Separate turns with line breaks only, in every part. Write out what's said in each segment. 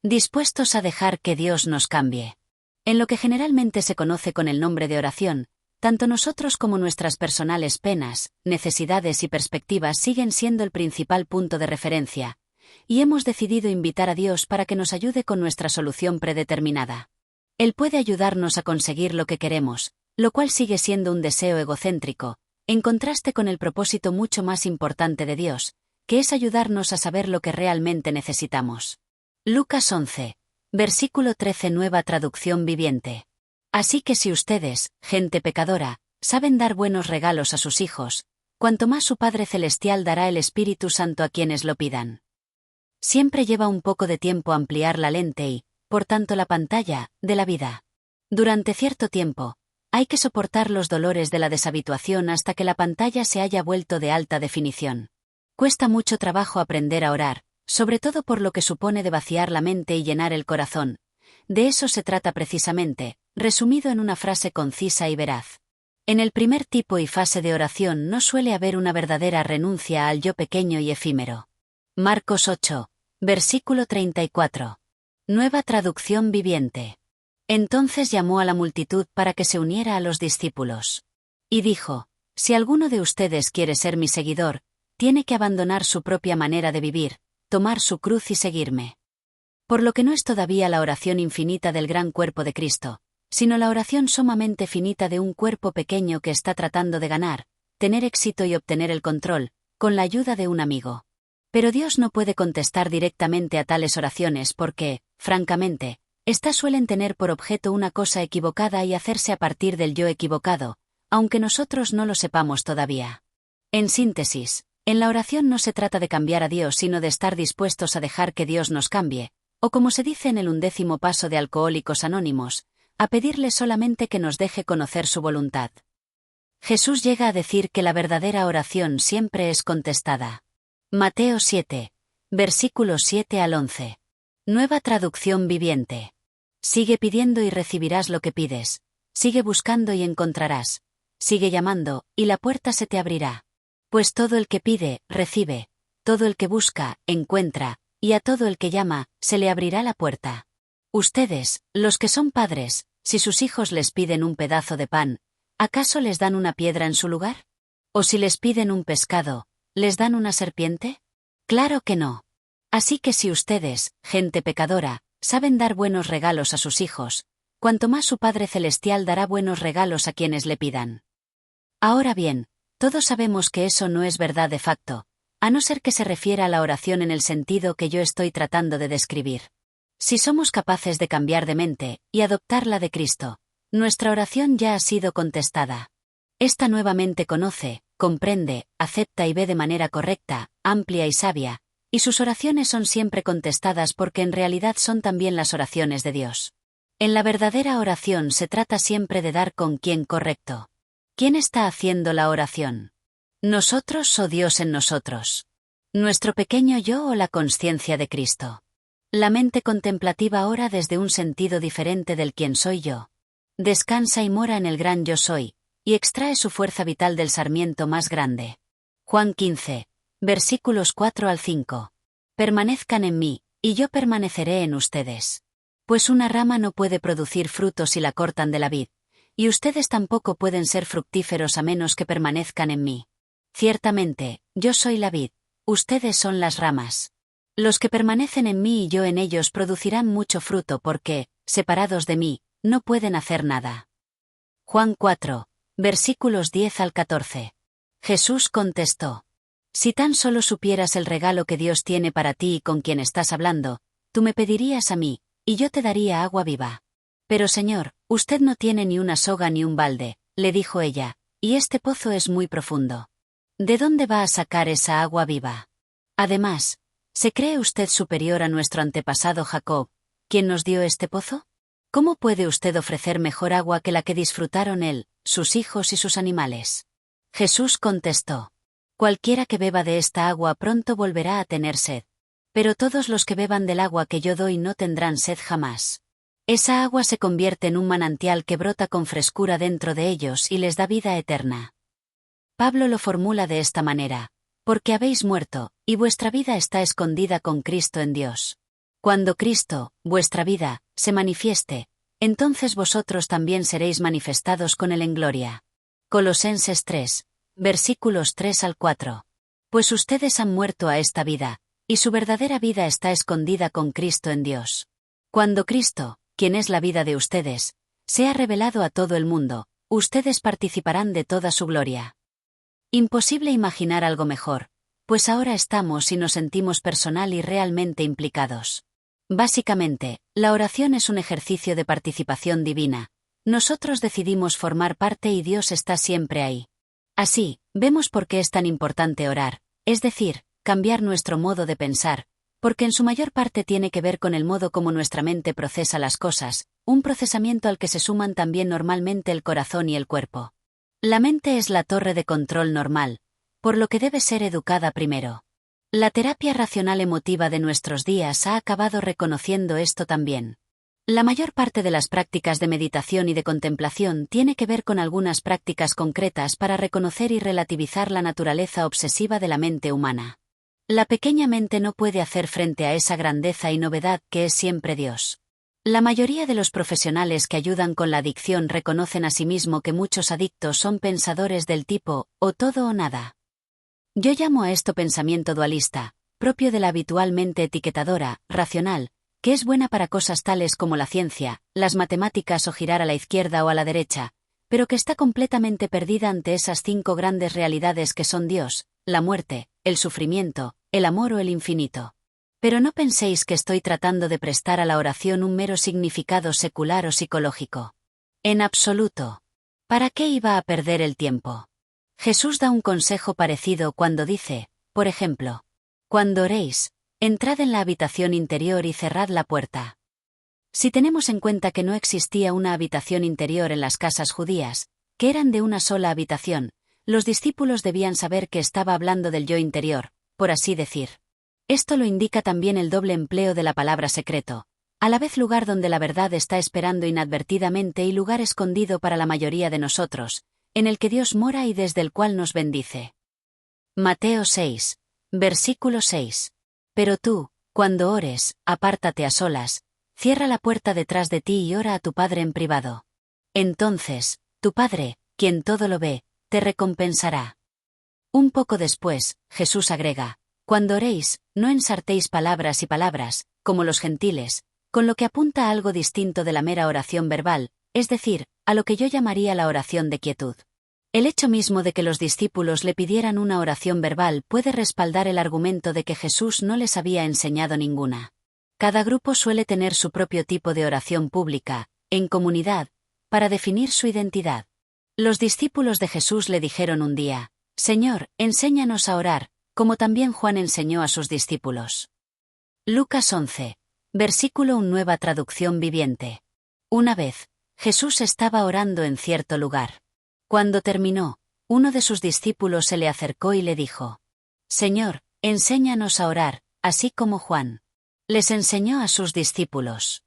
dispuestos a dejar que Dios nos cambie. En lo que generalmente se conoce con el nombre de oración, tanto nosotros como nuestras personales penas, necesidades y perspectivas siguen siendo el principal punto de referencia, y hemos decidido invitar a Dios para que nos ayude con nuestra solución predeterminada. Él puede ayudarnos a conseguir lo que queremos, lo cual sigue siendo un deseo egocéntrico, en contraste con el propósito mucho más importante de Dios, que es ayudarnos a saber lo que realmente necesitamos. Lucas 11, versículo 13, Nueva Traducción Viviente. Así que si ustedes, gente pecadora, saben dar buenos regalos a sus hijos, cuanto más su Padre Celestial dará el Espíritu Santo a quienes lo pidan. Siempre lleva un poco de tiempo ampliar la lente y, por tanto, la pantalla, de la vida. Durante cierto tiempo, hay que soportar los dolores de la deshabituación hasta que la pantalla se haya vuelto de alta definición. Cuesta mucho trabajo aprender a orar, sobre todo por lo que supone de vaciar la mente y llenar el corazón. De eso se trata precisamente, resumido en una frase concisa y veraz. En el primer tipo y fase de oración no suele haber una verdadera renuncia al yo pequeño y efímero. Marcos 8, versículo 34. Nueva Traducción Viviente. Entonces llamó a la multitud para que se uniera a los discípulos. Y dijo: si alguno de ustedes quiere ser mi seguidor, tiene que abandonar su propia manera de vivir, tomar su cruz y seguirme. Por lo que no es todavía la oración infinita del gran cuerpo de Cristo, sino la oración sumamente finita de un cuerpo pequeño que está tratando de ganar, tener éxito y obtener el control, con la ayuda de un amigo. Pero Dios no puede contestar directamente a tales oraciones porque, francamente, estas suelen tener por objeto una cosa equivocada y hacerse a partir del yo equivocado, aunque nosotros no lo sepamos todavía. En síntesis, en la oración no se trata de cambiar a Dios sino de estar dispuestos a dejar que Dios nos cambie, o como se dice en el 11º paso de Alcohólicos Anónimos, a pedirle solamente que nos deje conocer su voluntad. Jesús llega a decir que la verdadera oración siempre es contestada. Mateo 7, versículos 7 al 11. Nueva Traducción Viviente. Sigue pidiendo y recibirás lo que pides. Sigue buscando y encontrarás. Sigue llamando, y la puerta se te abrirá. Pues todo el que pide, recibe. Todo el que busca, encuentra, y a todo el que llama, se le abrirá la puerta. Ustedes, los que son padres, si sus hijos les piden un pedazo de pan, ¿acaso les dan una piedra en su lugar? ¿O si les piden un pescado, les dan una serpiente? Claro que no. Así que si ustedes, gente pecadora, saben dar buenos regalos a sus hijos, cuanto más su Padre Celestial dará buenos regalos a quienes le pidan. Ahora bien, todos sabemos que eso no es verdad de facto, a no ser que se refiera a la oración en el sentido que yo estoy tratando de describir. Si somos capaces de cambiar de mente y adoptar la de Cristo, nuestra oración ya ha sido contestada. Esta nueva mente conoce, comprende, acepta y ve de manera correcta, amplia y sabia, y sus oraciones son siempre contestadas porque en realidad son también las oraciones de Dios. En la verdadera oración se trata siempre de dar con quién correcto. ¿Quién está haciendo la oración? ¿Nosotros o Dios en nosotros? ¿Nuestro pequeño yo o la consciencia de Cristo? La mente contemplativa ora desde un sentido diferente del quién soy yo. Descansa y mora en el gran yo soy, y extrae su fuerza vital del sarmiento más grande. Juan 15, versículos 4 al 5. Permanezcan en mí, y yo permaneceré en ustedes. Pues una rama no puede producir frutos si la cortan de la vid, y ustedes tampoco pueden ser fructíferos a menos que permanezcan en mí. Ciertamente, yo soy la vid, ustedes son las ramas. Los que permanecen en mí y yo en ellos producirán mucho fruto porque, separados de mí, no pueden hacer nada. Juan 4, versículos 10 al 14. Jesús contestó: si tan solo supieras el regalo que Dios tiene para ti y con quien estás hablando, tú me pedirías a mí, y yo te daría agua viva. Pero Señor, usted no tiene ni una soga ni un balde, le dijo ella, y este pozo es muy profundo. ¿De dónde va a sacar esa agua viva? Además, ¿se cree usted superior a nuestro antepasado Jacob, quien nos dio este pozo? ¿Cómo puede usted ofrecer mejor agua que la que disfrutaron él, sus hijos y sus animales? Jesús contestó: cualquiera que beba de esta agua pronto volverá a tener sed. Pero todos los que beban del agua que yo doy no tendrán sed jamás. Esa agua se convierte en un manantial que brota con frescura dentro de ellos y les da vida eterna. Pablo lo formula de esta manera: porque habéis muerto, y vuestra vida está escondida con Cristo en Dios. Cuando Cristo, vuestra vida, se manifieste, entonces vosotros también seréis manifestados con Él en gloria. Colosenses 3, versículos 3 al 4. Pues ustedes han muerto a esta vida, y su verdadera vida está escondida con Cristo en Dios. Cuando Cristo, quien es la vida de ustedes, sea revelado a todo el mundo, ustedes participarán de toda su gloria. Imposible imaginar algo mejor, pues ahora estamos y nos sentimos personal y realmente implicados. Básicamente, la oración es un ejercicio de participación divina. Nosotros decidimos formar parte y Dios está siempre ahí. Así, vemos por qué es tan importante orar, es decir, cambiar nuestro modo de pensar, porque en su mayor parte tiene que ver con el modo como nuestra mente procesa las cosas, un procesamiento al que se suman también normalmente el corazón y el cuerpo. La mente es la torre de control normal, por lo que debe ser educada primero. La terapia racional emotiva de nuestros días ha acabado reconociendo esto también. La mayor parte de las prácticas de meditación y de contemplación tiene que ver con algunas prácticas concretas para reconocer y relativizar la naturaleza obsesiva de la mente humana. La pequeña mente no puede hacer frente a esa grandeza y novedad que es siempre Dios. La mayoría de los profesionales que ayudan con la adicción reconocen asimismo que muchos adictos son pensadores del tipo, o todo o nada. Yo llamo a esto pensamiento dualista, propio de la habitualmente etiquetadora, racional, que es buena para cosas tales como la ciencia, las matemáticas o girar a la izquierda o a la derecha, pero que está completamente perdida ante esas 5 grandes realidades que son Dios, la muerte, el sufrimiento, el amor o el infinito. Pero no penséis que estoy tratando de prestar a la oración un mero significado secular o psicológico. En absoluto. ¿Para qué iba a perder el tiempo? Jesús da un consejo parecido cuando dice, por ejemplo, cuando oréis, entrad en la habitación interior y cerrad la puerta. Si tenemos en cuenta que no existía una habitación interior en las casas judías, que eran de una sola habitación, los discípulos debían saber que estaba hablando del yo interior, por así decir. Esto lo indica también el doble empleo de la palabra secreto, a la vez lugar donde la verdad está esperando inadvertidamente y lugar escondido para la mayoría de nosotros, en el que Dios mora y desde el cual nos bendice. Mateo 6, versículo 6. Pero tú, cuando ores, apártate a solas, cierra la puerta detrás de ti y ora a tu Padre en privado. Entonces, tu Padre, quien todo lo ve, te recompensará. Un poco después, Jesús agrega, cuando oréis, no ensartéis palabras y palabras, como los gentiles, con lo que apunta a algo distinto de la mera oración verbal, es decir, a lo que yo llamaría la oración de quietud. El hecho mismo de que los discípulos le pidieran una oración verbal puede respaldar el argumento de que Jesús no les había enseñado ninguna. Cada grupo suele tener su propio tipo de oración pública, en comunidad, para definir su identidad. Los discípulos de Jesús le dijeron un día, Señor, enséñanos a orar, como también Juan enseñó a sus discípulos. Lucas 11, versículo 1 Nueva Traducción Viviente. Una vez, Jesús estaba orando en cierto lugar. Cuando terminó, uno de sus discípulos se le acercó y le dijo, Señor, enséñanos a orar, así como Juan. Les enseñó a sus discípulos.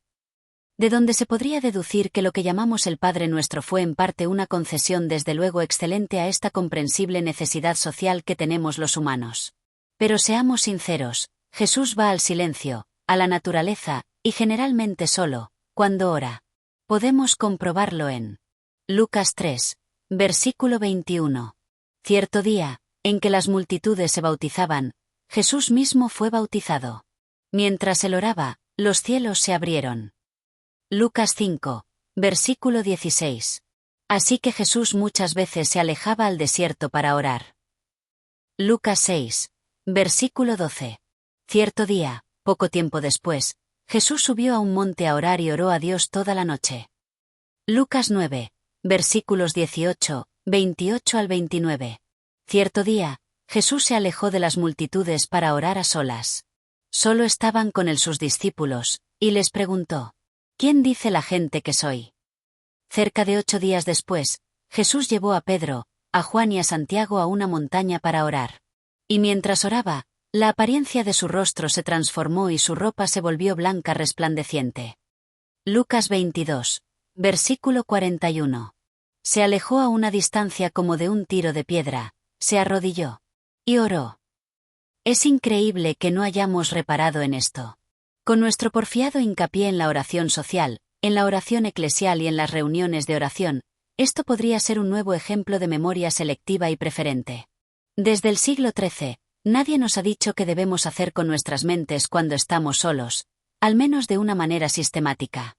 De donde se podría deducir que lo que llamamos el Padre Nuestro fue en parte una concesión desde luego excelente a esta comprensible necesidad social que tenemos los humanos. Pero seamos sinceros, Jesús va al silencio, a la naturaleza, y generalmente solo, cuando ora. Podemos comprobarlo en Lucas 3, versículo 21. Cierto día, en que las multitudes se bautizaban, Jesús mismo fue bautizado. Mientras él oraba, los cielos se abrieron. Lucas 5, versículo 16. Así que Jesús muchas veces se alejaba al desierto para orar. Lucas 6, versículo 12. Cierto día, poco tiempo después, Jesús subió a un monte a orar y oró a Dios toda la noche. Lucas 9, versículos 18, 28 al 29. Cierto día, Jesús se alejó de las multitudes para orar a solas. Solo estaban con él sus discípulos, y les preguntó, ¿quién dice la gente que soy? Cerca de 8 días después, Jesús llevó a Pedro, a Juan y a Santiago a una montaña para orar. Y mientras oraba, la apariencia de su rostro se transformó y su ropa se volvió blanca resplandeciente. Lucas 22, versículo 41. Se alejó a una distancia como de un tiro de piedra, se arrodilló y oró. Es increíble que no hayamos reparado en esto. Con nuestro porfiado hincapié en la oración social, en la oración eclesial y en las reuniones de oración, esto podría ser un nuevo ejemplo de memoria selectiva y preferente. Desde el siglo XIII, nadie nos ha dicho qué debemos hacer con nuestras mentes cuando estamos solos, al menos de una manera sistemática.